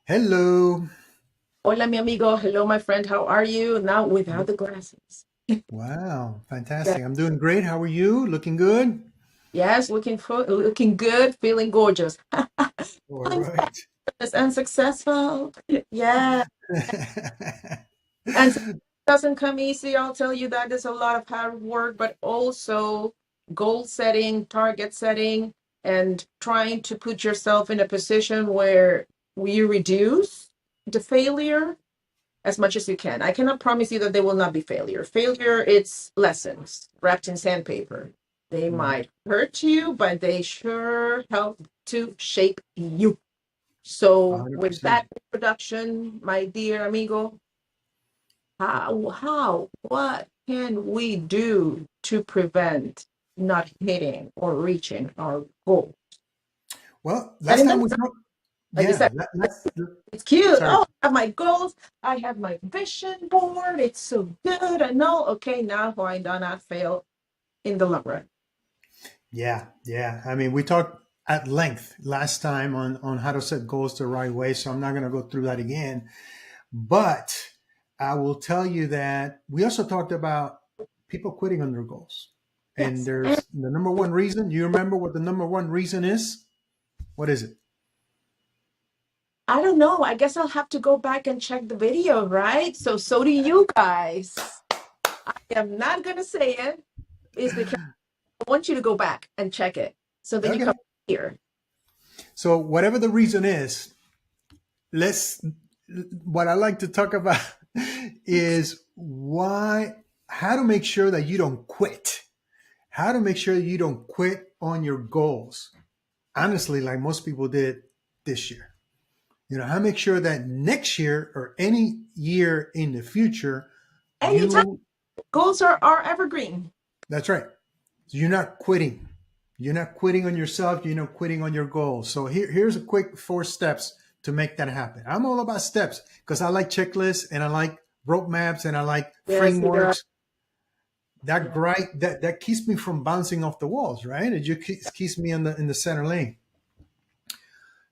Hello. Hola, mi amigo. Hello, my friend. How are you? Now without the glasses. Wow, Yeah. fantastic. I'm doing great. How are you? Looking good? Yes, looking good, feeling gorgeous. All I'm right. fabulous and successful. Yeah. And success doesn't come easy. I'll tell you that there's a lot of hard work, but also goal setting, target setting, and trying to put yourself in a position where you reduce the failure as much as you can. I cannot promise you that there will not be failure. Failure, it's lessons wrapped in sandpaper. They Mhm. might hurt you, but they sure help to shape you. So, with 100%. that introduction, my dear amigo, what can we do to prevent not hitting or reaching our goal? Well, last Setting time them, we talked, like you yeah, said, let's, it's cute. sorry. Oh, I have my goals. I have my vision board. It's so good. I know. Okay, now why do not fail in the long run? Yeah. I mean, we talked at length last time on how to set goals the right way, so I'm not going to go through that again. But I will tell you that we also talked about people quitting on their goals. And Yes. And there's the number one reason. You remember what the number one reason is? What is it? I don't know. I guess I'll have to go back and check the video, right? So do you guys. I am not gonna say it. Is because I want you to go back and check it. So then you Okay. come here. So whatever the reason is, let's what I like to talk about is why how to make sure that you don't quit. How to make sure you don't quit on your goals. Honestly, like most people did this year. How to make sure that next year or any year in the future, Anytime you goals are evergreen. that's right. You're not quitting. You're not quitting on yourself. You're not quitting on your goals. So here's a quick 4 steps to make that happen. I'm all about steps because I like checklists and I like road maps and I like Yes, you got. frameworks. That keeps me from bouncing off the walls, right? It just keeps me in the center lane.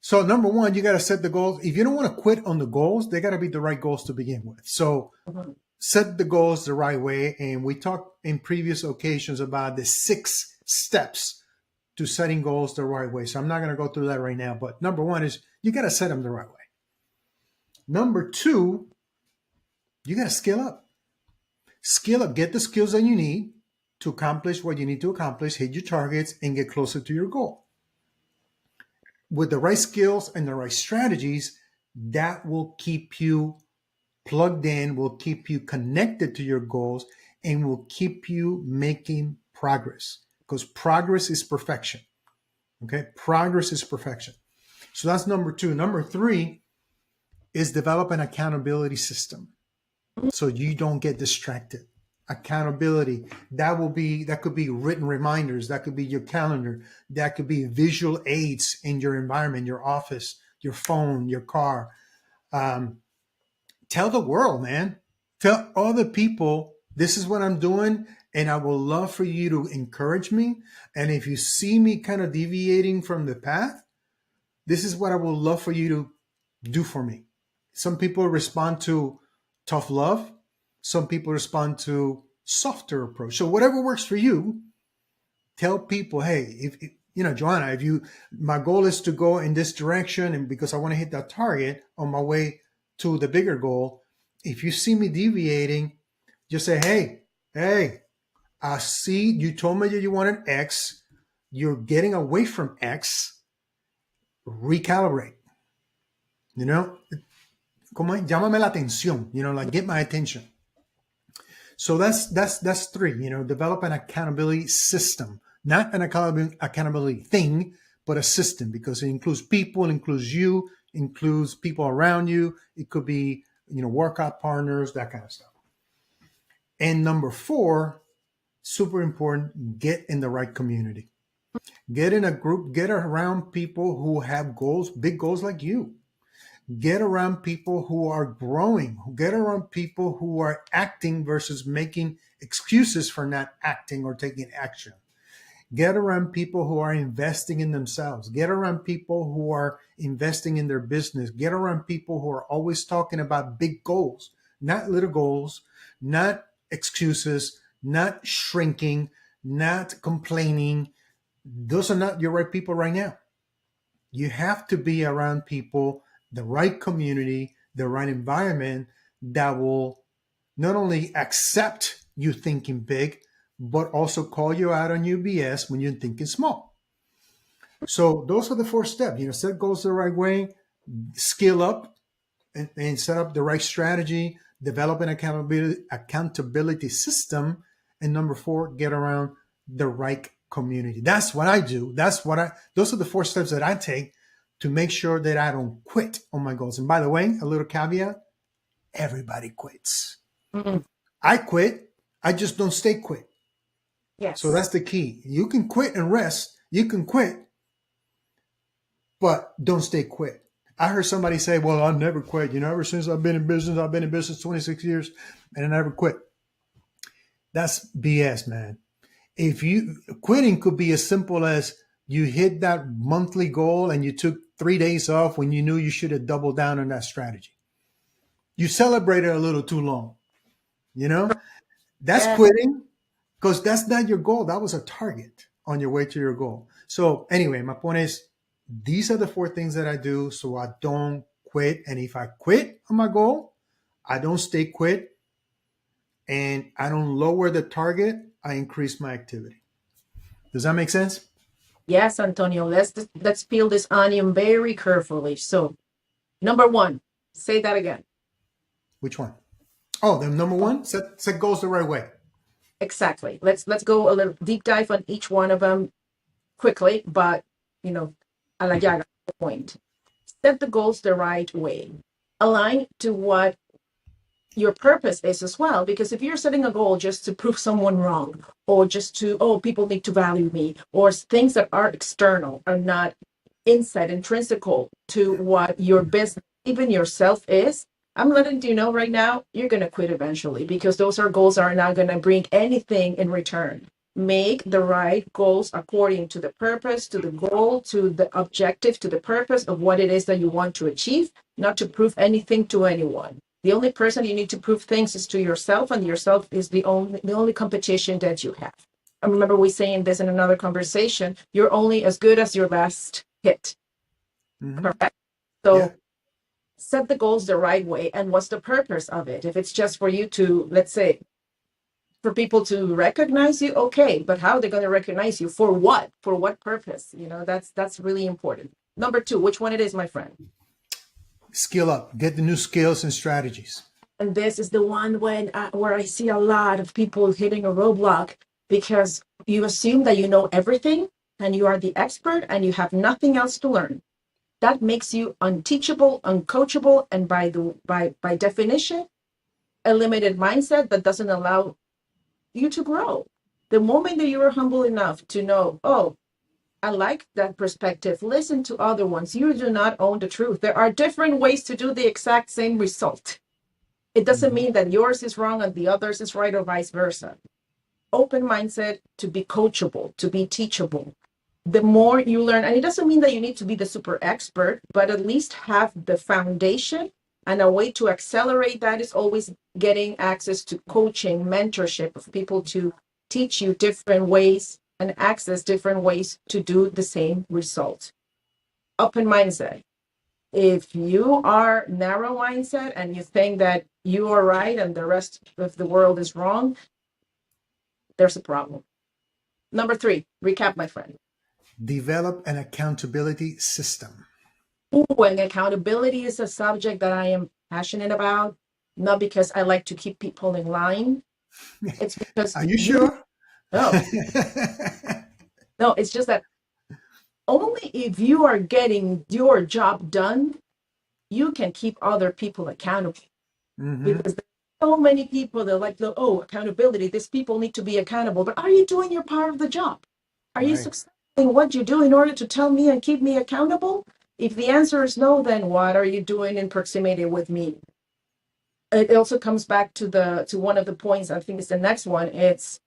So number one, you got to set the goals. If you don't want to quit on the goals, they got to be the right goals to begin with. So Mhm. set the goals the right way. And we talked in previous occasions about the 6 steps to setting goals the right way. So I'm not going to go through that right now. But number one is you got to set them the right way. Number two, you got to skill up. Skill up. Get the skills that you need to accomplish what you need to accomplish, hit your targets, and get closer to your goal. With the right skills and the right strategies, that will keep you plugged in, will keep you connected to your goals, and will keep you making progress because progress is perfection. Okay. Progress is perfection. So that's number two. Number three is develop an accountability system so you don't get distracted. Accountability that could be written reminders, that could be your calendar, that could be visual aids in your environment, your office, your phone, your car. Um, Tell the world, man. Tell other people this is what I'm doing, and I will love for you to encourage me. And if you see me kind of deviating from the path, this is what I would love for you to do for me. Some people respond to tough love. Some people respond to softer approach. So whatever works for you, tell people, hey, if Joanna, if you, my goal is to go in this direction, and because I want to hit that target on my way to the bigger goal, if you see me deviating, just say, hey, I see you told me that you wanted X, you're getting away from X, recalibrate. You know, llámame la atención, like get my attention. So that's three, develop an accountability system, not an accountability thing, but a system because it includes people, it includes you, includes people around you. It could be, workout partners, that kind of stuff. And number four, super important, get in the right community. Get in a group, get around people who have goals, big goals like you. Get around people who are growing, get around people who are acting versus making excuses for not acting or taking action. Get around people who are investing in themselves. Get around people who are investing in their business. Get around people who are always talking about big goals, not little goals, not excuses, not shrinking, not complaining. Those are not your right people right now. You have to be around people, the right community, the right environment that will not only accept you thinking big, but also call you out on your BS when you're thinking small. So those are the 4 steps. Set goals the right way, skill up and set up the right strategy, develop an accountability system, and number 4, get around the right community. That's what I do. Those are the 4 steps that I take to make sure that I don't quit on my goals. And by the way, a little caveat, everybody quits. Mm, I quit. I just don't stay quit. So yes. that's the key. You can quit and rest. You can quit, but don't stay quit. I heard somebody say, well, I'll never quit. Ever since I've been in business 26 years and I never quit. That's BS, man. Quitting could be as simple as you hit that monthly goal and you took 3 days off when you knew you should have doubled down on that strategy. You celebrated a little too long. That's Yeah. quitting because that's not your goal. That was a target on your way to your goal. So anyway, my point is, these are the 4 things that I do so I don't quit. And if I quit on my goal, I don't stay quit and I don't lower the target. I increase my activity. Does that make sense? Yes, Antonio. Let's peel this onion very carefully. So, number 1, say that again. Which one? Oh, the number 1, set goals the right way. Exactly. Let's go a little deep dive on each one of them quickly, but a la llaga point. Set the goals the right way. Align to what your purpose is as well, because if you're setting a goal just to prove someone wrong, or just to, oh, people need to value me, or things that are external, are not inside, intrinsical to what your business, even yourself is, I'm letting you know right now, you're going to quit eventually, because those goals are not going to bring anything in return. Make the right goals according to the purpose, to the goal, to the objective, to the purpose of what it is that you want to achieve, not to prove anything to anyone. The only person you need to prove things is to yourself, and yourself is the only competition that you have. I remember we saying this in another conversation. You're only as good as your last hit. Mm-hmm. Correct. So Yeah. set the goals the right way. And what's the purpose of it? If it's just for you to, let's say, for people to recognize you, okay, but how are they going to recognize you? For what? For what purpose? That's really important. Number 2, which one it is, my friend? Skill up. Get the new skills and strategies. And this is the one where I see a lot of people hitting a roadblock, because you assume that you know everything and you are the expert and you have nothing else to learn. That makes you unteachable, uncoachable, and by definition, a limited mindset that doesn't allow you to grow. The moment that you are humble enough to know, oh, I like that perspective, listen to other ones. You do not own the truth. There are different ways to do the exact same result. It doesn't mean that yours is wrong and the others is right, or vice versa. Open mindset to be coachable, to be teachable. The more you learn, and it doesn't mean that you need to be the super expert, but at least have the foundation, and a way to accelerate that is always getting access to coaching, mentorship of people to teach you different ways and access different ways to do the same result. Open mindset. If you are narrow mindset and you think that you are right and the rest of the world is wrong, there's a problem. Number 3, recap, my friend. Develop an accountability system. Ooh, and accountability is a subject that I am passionate about, not because I like to keep people in line. It's because Are you sure? no, no, it's just that only if you are getting your job done, you can keep other people accountable. Mm-hmm. Because there's so many people that like, oh, accountability, these people need to be accountable. But are you doing your part of the job? Are you Right. successful in what you do in order to tell me and keep me accountable? If the answer is no, then what are you doing in proximity with me? It also comes back to one of the points, I think it's the next one. It's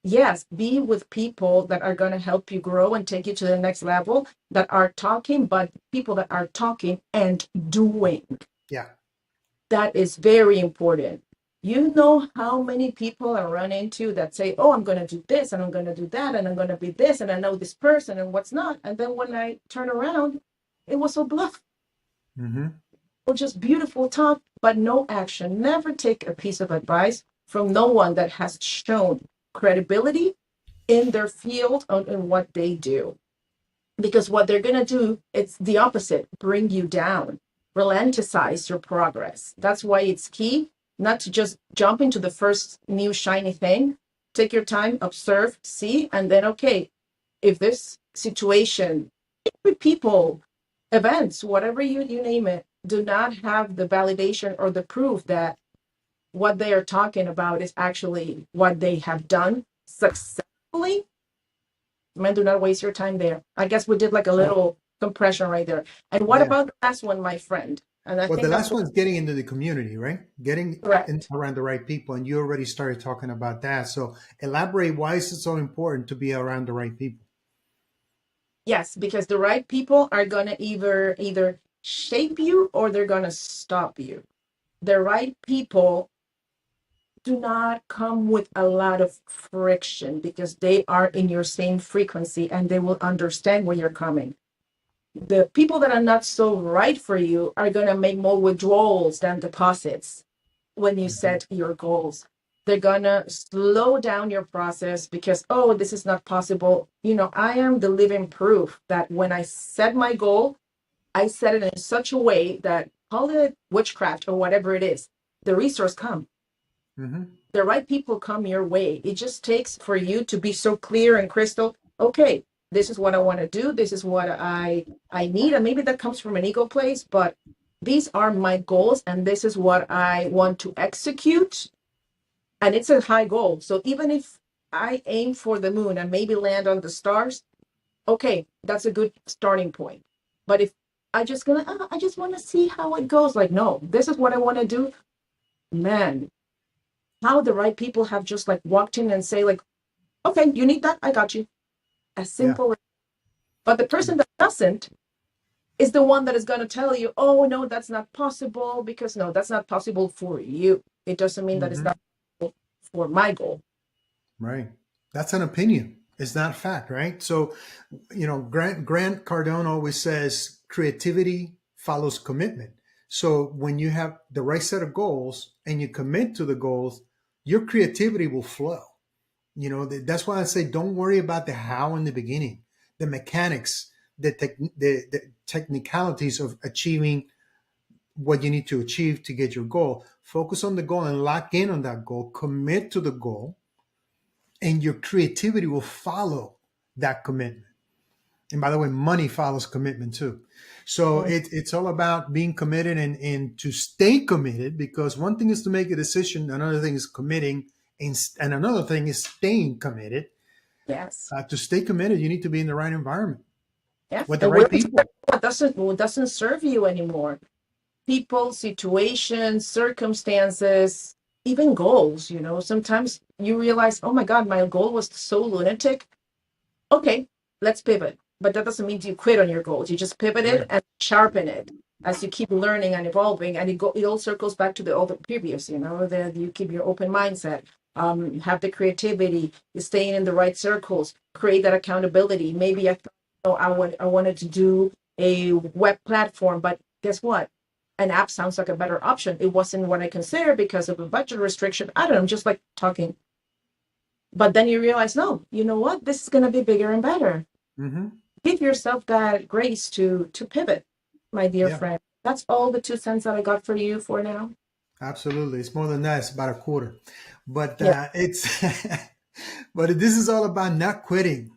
Yes, be with people that are going to help you grow and take you to the next level, that are talking, but people that are talking and doing. Yeah. That is very important. You know how many people I run into that say, "Oh, I'm going to do this and I'm going to do that and I'm going to be this and I know this person and what's not." And then when I turn around, it was so bluff Mm-hmm. or just beautiful talk, but no action. Never take a piece of advice from no one that has shown credibility in their field and in what they do. Because what they're going to do, it's the opposite, bring you down, ralenticize your progress. That's why it's key not to just jump into the first new shiny thing. Take your time, observe, see, and then, okay, if this situation, with people, events, whatever you name it, do not have the validation or the proof that what they are talking about is actually what they have done successfully, man, do not waste your time there. I guess we did like a little compression right there. And what Yeah. about the last one, my friend? And I Well, the think I'm last one's getting into the community, right? Getting in correct. around the right people, and you already started talking about that. So elaborate why is it so important to be around the right people? Yes, because the right people are gonna either shape you or they're gonna stop you. The right people do not come with a lot of friction because they are in your same frequency and they will understand where you're coming. The people that are not so right for you are going to make more withdrawals than deposits when you Mhm. set your goals. They're going to slow down your process because, oh, this is not possible. I am the living proof that when I set my goal, I set it in such a way that, call it witchcraft or whatever it is, the resource come. Mhm. The right people come your way. It just takes for you to be so clear and crystal. Okay, this is what I want to do. This is what I need, and maybe that comes from an ego place, but these are my goals, and this is what I want to execute. And it's a high goal. So even if I aim for the moon and maybe land on the stars, okay, that's a good starting point. But if I just want to see how it goes. Like, no, this is what I want to do. Man, how the right people have just like walked in and say like, okay, you need that, I got you, as Yeah. simple. But the person that doesn't is the one that is going to tell you, oh no, that's not possible, because no, that's not possible for you. It doesn't mean that it's Mhm. not possible for my goal. Right. That's an opinion. It's not fact, right? So, Grant Cardone always says creativity follows commitment. So when you have the right set of goals and you commit to the goals, your creativity will flow. That's why I say don't worry about the how in the beginning, the mechanics, the technicalities of achieving what you need to achieve to get your goal. Focus on the goal and lock in on that goal, commit to the goal, and your creativity will follow that commitment. And by the way, money follows commitment too. So Mm. it's all about being committed and to stay committed, because one thing is to make a decision, another thing is committing, and another thing is staying committed. Yes. To stay committed, you need to be in the right environment Yes. with the And right willing to people. what doesn't serve you anymore. People, situations, circumstances, even goals. Sometimes you realize, oh my God, my goal was so lunatic. Okay, let's pivot. But that doesn't mean you quit on your goals. You just pivot Right. it and sharpen it as you keep learning and evolving. And it all circles back to the all the previous, that you keep your open mindset, have the creativity, staying in the right circles, create that accountability. Maybe I thought, I wanted to do a web platform, but guess what? An app sounds like a better option. It wasn't what I considered because of a budget restriction. I don't know, just like talking. But then you realize, no, you know what? This is going to be bigger and better. Mm-hmm. Give yourself that grace to pivot, my dear Yeah, friend. That's all the 2 cents that I got for you for now. absolutely. It's more than that. It's about a quarter. But Yeah. it's, but this is all about not quitting.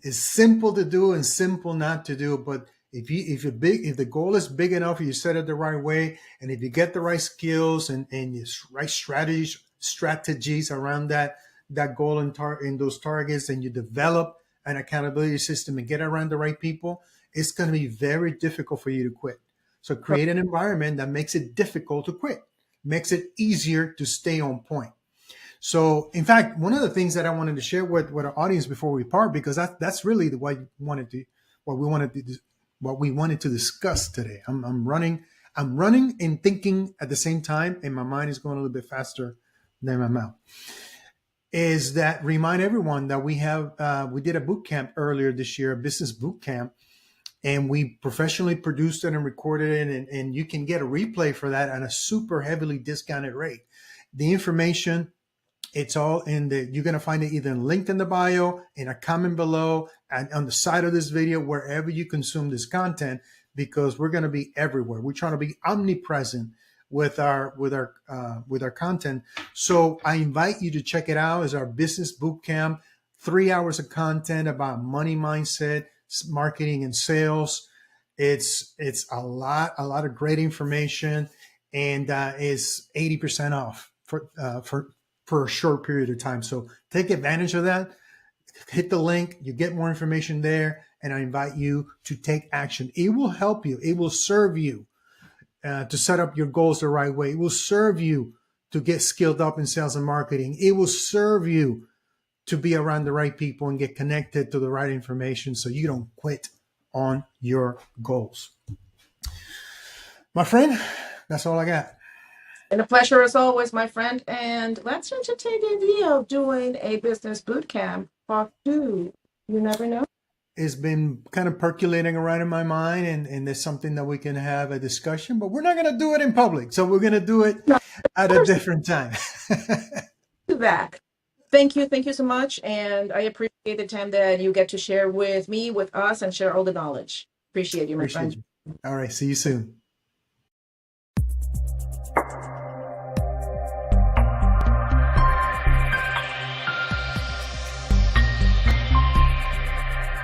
It's simple to do and simple not to do. But if the goal is big enough, you set it the right way, and if you get the right skills and your right strategies around that goal in those targets, and you develop an accountability system and get around the right people, it's going to be very difficult for you to quit. So create an environment that makes it difficult to quit, makes it easier to stay on point. So, in fact, one of the things that I wanted to share with our audience before we part, because that's really what we wanted to, what we wanted to discuss today. I'm running and thinking at the same time, and my mind is going a little bit faster than my mouth. Is that remind everyone that we did a boot camp earlier this year, a business boot camp, and we professionally produced it and recorded it, and you can get a replay for that at a super heavily discounted rate. The information, it's all you're going to find it either linked in the bio, in a comment below, and on the side of this video, wherever you consume this content, because we're going to be everywhere. We're trying to be omnipresent with our content. So I invite you to check it out as our business boot camp, 3 hours of content about money mindset, marketing and sales. It's a lot of great information, and is 80% off for a short period of time. So take advantage of that. Hit the link, you get more information there, and I invite you to take action. It will help you. It will serve you to set up your goals the right way. It will serve you to get skilled up in sales and marketing. It will serve you to be around the right people and get connected to the right information so you don't quit on your goals. My friend, that's all I got. And a pleasure as always, my friend. And let's entertain the idea of doing a business boot camp part 2. You never know. It's been kind of percolating around in my mind, and there's something that we can have a discussion, but we're not going to do it in public. So we're going to do it at a different time. That. Thank you so much. And I appreciate the time that you get to share with me, with us, and share all the knowledge. Appreciate you, my friend. You. All right. See you soon.